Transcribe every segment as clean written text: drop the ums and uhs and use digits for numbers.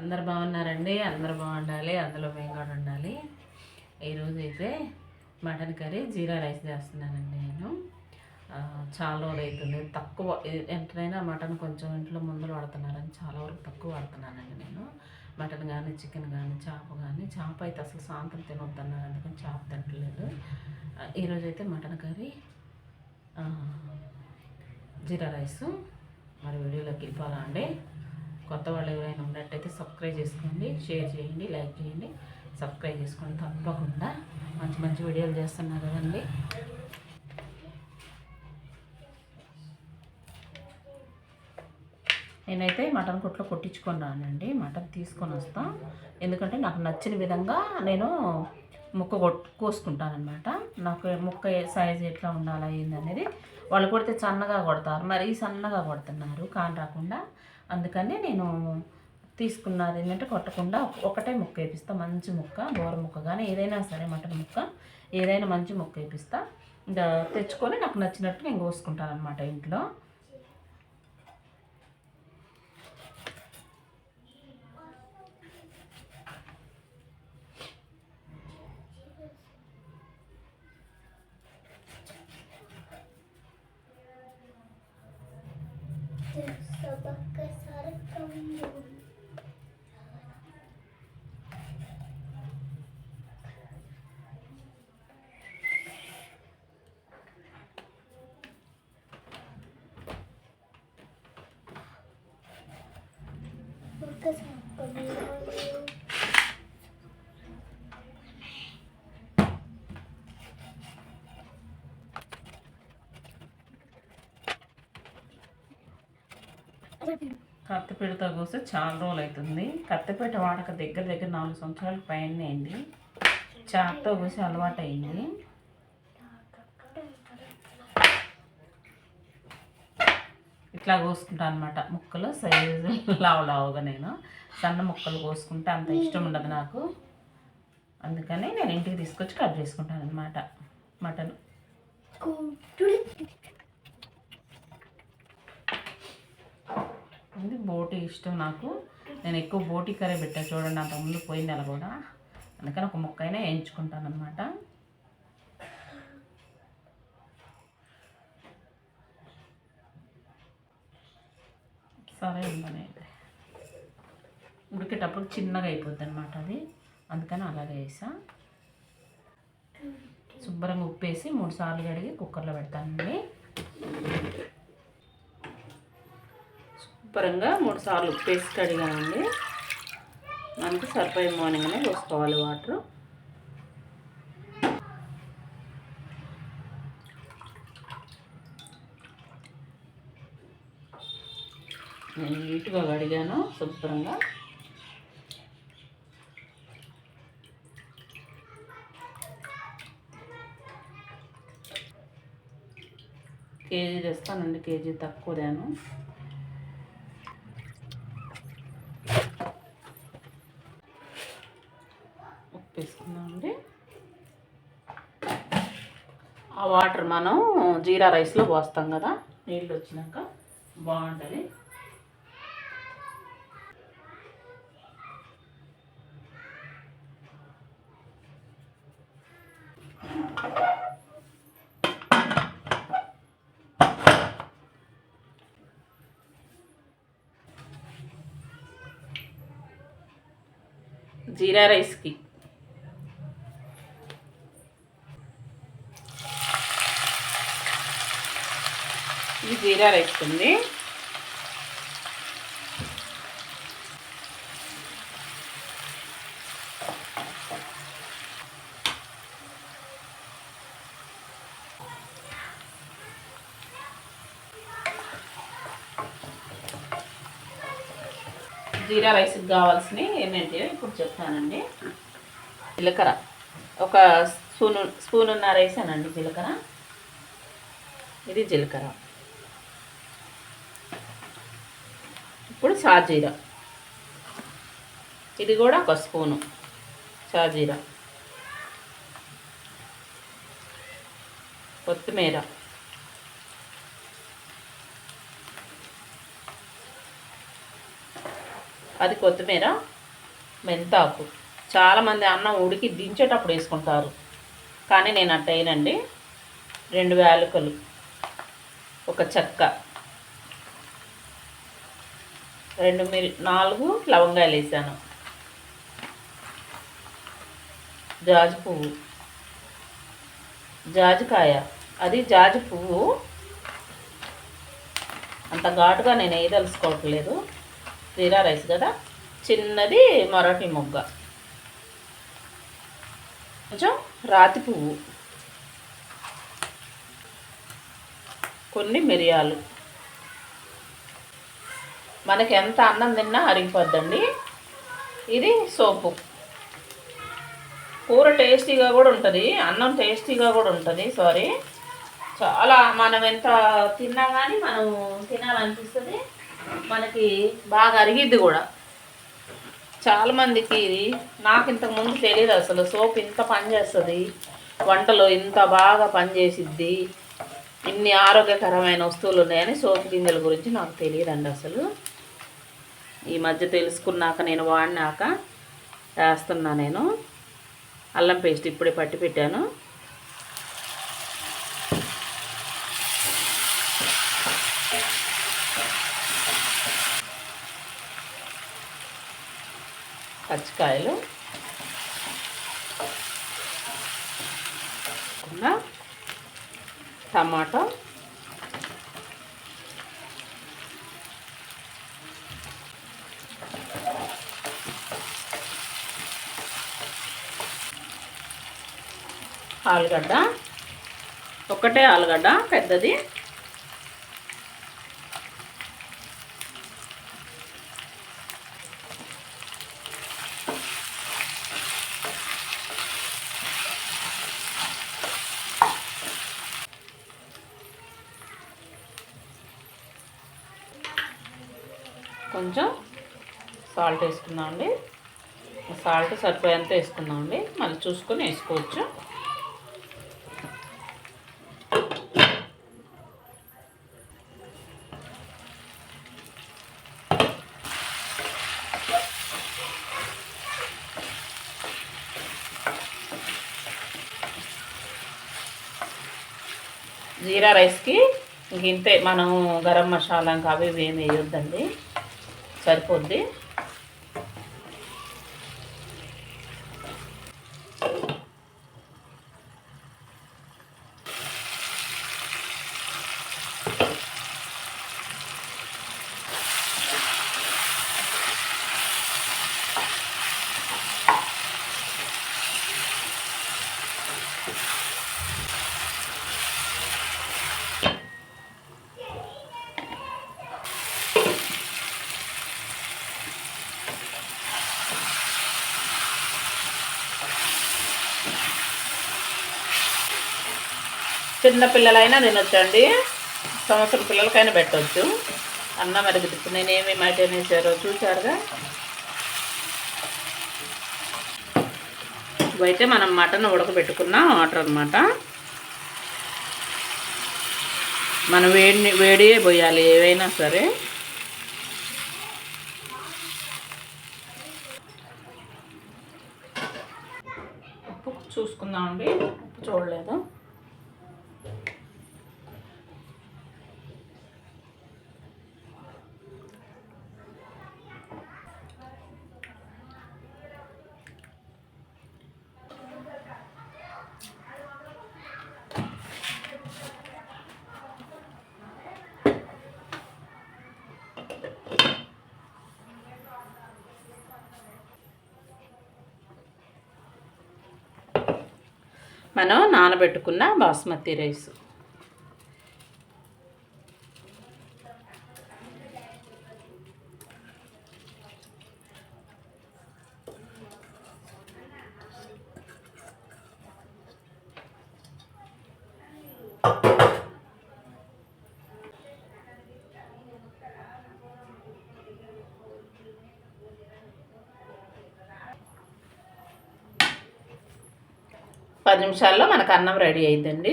అందరు బాగున్నారండి. అందరు బాగుండాలి, అందులో మేము కూడా ఉండాలి. ఈరోజు అయితే మటన్ కర్రీ జీరా రైస్ చేస్తున్నానండి. నేను చాలా రోజులు అవుతుంది. తక్కువ ఎంతైనా మటన్ కొంచెం ఇంట్లో ముందులు వాడుతున్నారని చాలా వరకు తక్కువ వాడుతున్నానండి నేను. మటన్ కానీ చికెన్ కానీ చేప కానీ, చేప అయితే అసలు సాయంత్రం తినొద్దన్నారు, అందుకని చేప తినట్లేదు. ఈరోజు అయితే మటన్ కర్రీ, జీరా రైసు. మరి వీడియోలోకి వెళ్ళిపోవాలా అండి. కొత్త వాళ్ళు ఎవరైనా ఉన్నట్టయితే సబ్స్క్రైబ్ చేసుకోండి, షేర్ చేయండి, లైక్ చేయండి, సబ్స్క్రైబ్ చేసుకోండి. తప్పకుండా మంచి మంచి వీడియోలు చేస్తున్నారు కదండి. నేనైతే మటన్ కొట్లో కొట్టించుకొని రానండి, మటన్ తీసుకొని వస్తాను. ఎందుకంటే నాకు నచ్చిన విధంగా నేను ముక్క కోసుకుంటానమాట. నాకు ముక్క సైజు ఎట్లా ఉండాలా ఏందనేది. వాళ్ళు కొడితే సన్నగా కొడతారు, మరి సన్నగా కొడుతున్నారు కాని రాకుండా. అందుకని నేను తీసుకున్నది ఏంటంటే కొట్టకుండా ఒకటే ముక్క వేపిస్తా, మంచి ముక్క, బోర ముక్క కానీ ఏదైనా సరే, మటన్ ముక్క ఏదైనా మంచి ముక్క వేపిస్తా. ఇంకా తెచ్చుకొని నాకు నచ్చినట్టు నేను కోసుకుంటాను అనమాట ఇంట్లో. కత్తిపీటతో కోస్తే చాలా రోజులు అవుతుంది. కత్తిపీట వాడక దగ్గర 4 సంవత్సరాల పైన అయింది. చాకుతో కోసి అలవాటు అయింది. ఇట్లా కోసుకుంటాను అనమాట ముక్కలు, సైజు లావుగా. నేను సన్న ముక్కలు కోసుకుంటే అంత ఇష్టం ఉండదు నాకు. అందుకని నేను ఇంటికి తీసుకొచ్చి కట్ చేసుకుంటాను అనమాట మటన్. ఇది బోటి ఇష్టం నాకు. నేను ఎక్కువ బోటి కర్రీ పెట్టాను చూడండి, అంత ముందు పోయిన నెల కూడా. అందుకని ఒక ముక్క అయినా వేయించుకుంటాను అనమాట. సరే ఉందని ఉడికేటప్పుడు చిన్నగా అయిపోద్ది అనమాట అది. అందుకని అలాగే వేసా. శుభ్రంగా ఉప్పేసి 3 సార్లు కడిగి కుక్కర్లో పెడతానండి. శుభ్రంగా 3 సార్లు ఉప్పేసి కడిగానండి. మనకి సరిపోయే మార్నింగ్నే పోసుకోవాలి వాటర్. నేను నీట్గా కడిగాను శుభ్రంగా. కేజీ తెస్తానండి, కేజీ తక్కువ దాను. ఉప్పు వేసుకున్నామండి. ఆ వాటర్ మనం జీరా రైస్లో పోస్తాం కదా, నీళ్ళు వచ్చినాక బాగుంటుంది. జీరా రైస్కి ఇది జీరా రైస్ ఉంది. జీరా రైస్కి కావాల్సినవి ఏంటంటే ఇప్పుడు చెప్తానండి. జీలకర్ర ఒక స్పూనున్నర వేసానండి జీలకర్ర. ఇది జీలకర్ర. ఇప్పుడు షాజీరా, ఇది కూడా ఒక స్పూను షాజీరా. కొత్తిమీర, అది కొత్తిమీర మెంతాకు. చాలామంది అన్నం ఉడికి దించేటప్పుడు వేసుకుంటారు, కానీ నేను అట్ట వేయనండి. 2 యాలకులు, ఒక చెక్క, 4 లవంగాయలు వేసాను, జాజి పువ్వు, జాజికాయ, అది జాజి పువ్వు. అంత ఘాటుగా నేను వేయదలుచుకోవట్లేదు, జీరా రైస్ కదా. చిన్నది మరాఠీ మొగ్గ, కొంచెం రాతి పువ్వు, కొన్ని మిరియాలు. మనకి ఎంత అన్నం తిన్నా అరిగిపోద్దండి. ఇది సోపు. కూర టేస్టీగా కూడా ఉంటుంది, అన్నం టేస్టీగా కూడా ఉంటుంది. చాలా మనం ఎంత తిన్నా కానీ మనం తినాలనిపిస్తుంది, మనకి బాగా అరిగిద్ది కూడా. చాలామందికి నాకు ఇంతకుముందు తెలియదు అసలు సోప్ ఇంత పనిచేస్తుంది, వంటలో ఇంత బాగా పనిచేసిద్ది, ఇన్ని ఆరోగ్యకరమైన వస్తువులు ఉన్నాయని సోపు గింజల గురించి నాకు తెలియదండి అసలు. ఈ మధ్య తెలుసుకున్నాక, నేను వాడినాక వేస్తున్నా. నేను అల్లం పేస్ట్ ఇప్పుడే పట్టి పెట్టాను. పచ్చికాయలు, టమాటో, ఆలుగడ్డ, ఒకటే ఆలుగడ్డ పెద్దది, కొంచెం సాల్ట్ వేసుకుందామండి. సాల్ట్ సరిపోయేంత వేసుకుందామండి, మళ్ళీ చూసుకొని వేసుకోవచ్చు. జీరా రైస్కి ఇంతే, మనం గరం మసాలా ఇంకా అవి ఏమి వేయొద్దండి, సరిపోద్ది. చిన్న పిల్లలైనా తినొచ్చండి, సంవత్సరం పిల్లలకైనా పెట్టవచ్చు. అన్నం అరిగితే నేనేమి మైటైన్ వేసారో చూసారుగా. ఇవైతే మనం మటన్ ఉడకబెట్టుకున్న వాటర్ అనమాట. మనం వేడియే పోయాలి ఏవైనా సరే. ఉప్పు చూసుకుందామండి, ఉప్పు చూడలేదు. మనం నానబెట్టుకున్న బాస్మతి రైస్, పది నిమిషాల్లో మనకు అన్నం రెడీ అయిందండి.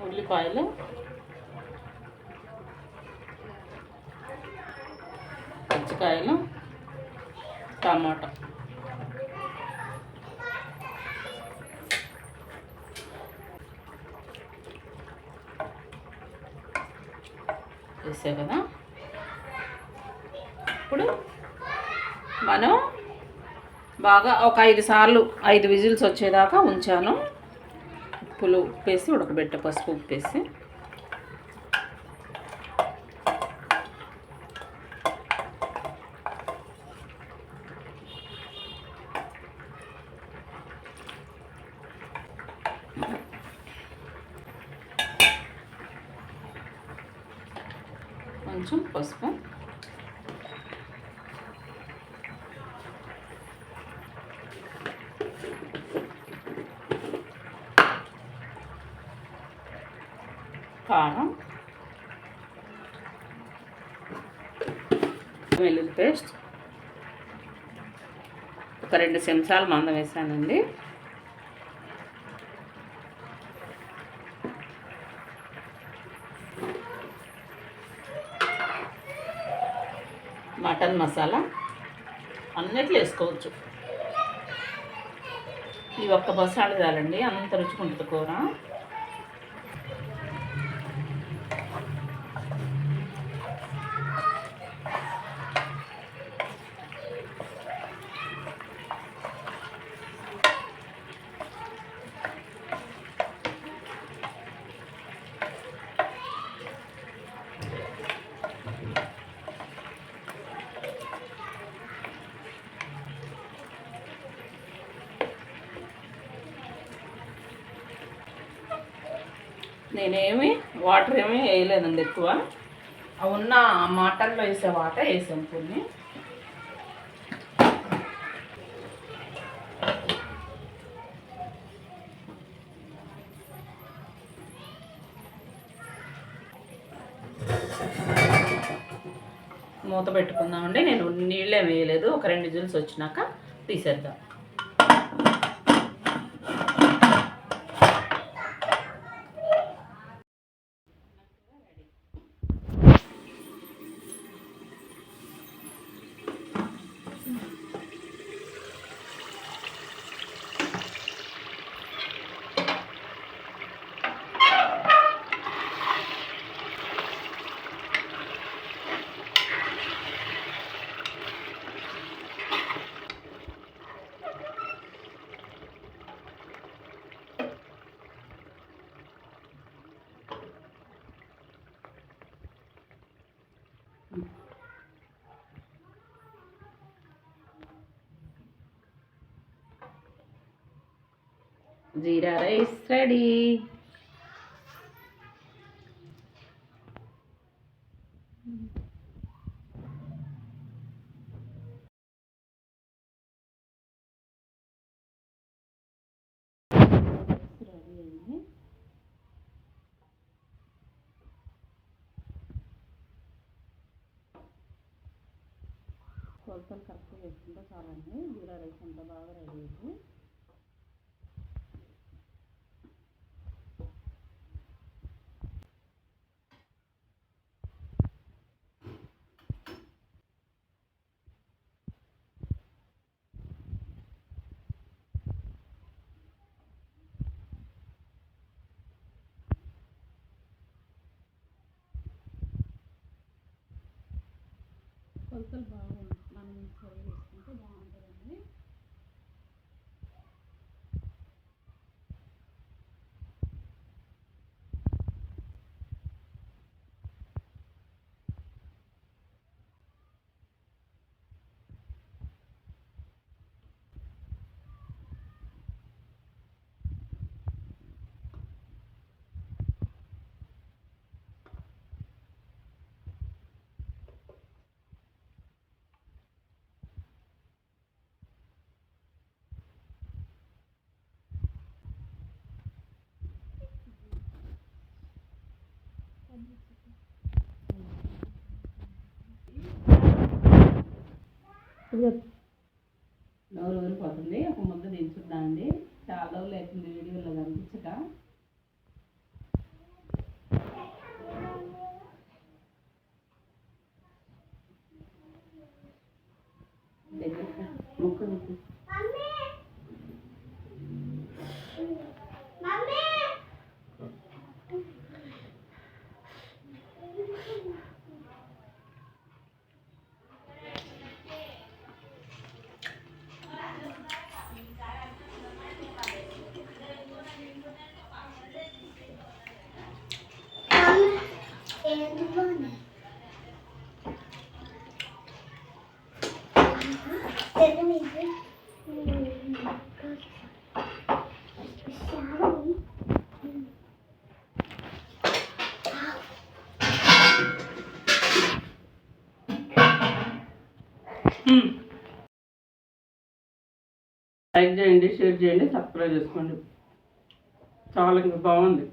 ఉల్లిపాయలు, పచ్చిమిరపకాయలు, టమాటా. వేసా కదా. ఇప్పుడు మనం బాగా ఒక 5 సార్లు 5 విజిల్స్ వచ్చేదాకా ఉంచాను. ఉప్పు వేసి ఉడకబెట్ట, పసుపు ఉప్పు వేసి. కొంచెం పసుపు, కారం, వెల్లుల్లి పేస్ట్ ఒక 2 చెంచాలు మందం వేసానండి. మటన్ మసాలా అన్నిట్లో వేసుకోవచ్చు. ఈ ఒక్క మసాలా చాలండి, అంత రుచిగా కూర. నేనేమి వాటర్ ఏమీ వేయలేదండి ఎక్కువ. ఉన్న మటన్లో వేసే వాటర్ వేసాను కొన్ని. మూత పెట్టుకుందామండి. నేను నీళ్ళేం వేయలేదు. ఒక 2 విజిల్స్ వచ్చినాక తీసేద్దాం. జీరా రైస్ రెడీ. కొలతలు కరెక్ట్గా వేసుకుంటే చాలండి. జీరా రైస్ అంత బాగా రెడీ అయింది. కొలతలు బాగుంది, మనం సరి చేసుకుంటే బాగుంటుందండి. నోరు ఊరిపోతుంది. ఒక ముద్ద దించుద్దామండి. చాలా రోజులు అవుతుంది వీడియోలో కనిపించక. లైక్ చేయండి, షేర్ చేయండి, సబ్స్క్రైబ్ చేసుకోండి. చాలా బాగుంది.